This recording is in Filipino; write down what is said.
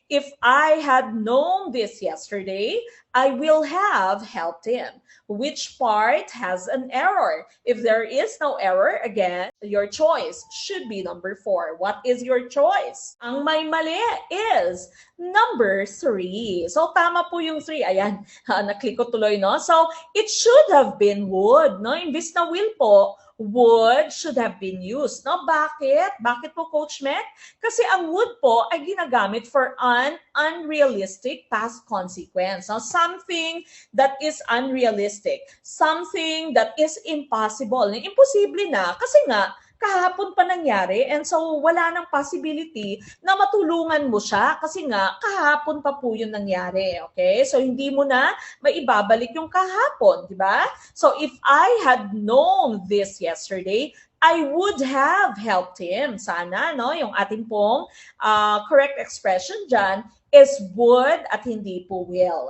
If I had known this yesterday, I will have helped him. Which part has an error? If there is no error, again, your choice should be number 4. What is your choice? Ang may mali is number 3. So, tama po yung 3. Ayan, naklik ko tuloy, no? So, it should have been would, no? Imbis na will po, would should have been used, no? Bakit? Bakit po, Coach Mac? Kasi ang would po ay ginagamit for an unrealistic past consequence. No? Something that is unrealistic. Something that is impossible. Imposible na kasi nga kahapon pa nangyari and so wala nang possibility na matulungan mo siya kasi nga kahapon pa po yun nangyari. Okay? So hindi mo na maibabalik yung kahapon, di ba? So if I had known this yesterday, I would have helped him. Sana, no? Yung ating pong correct expression dyan is would at hindi po will.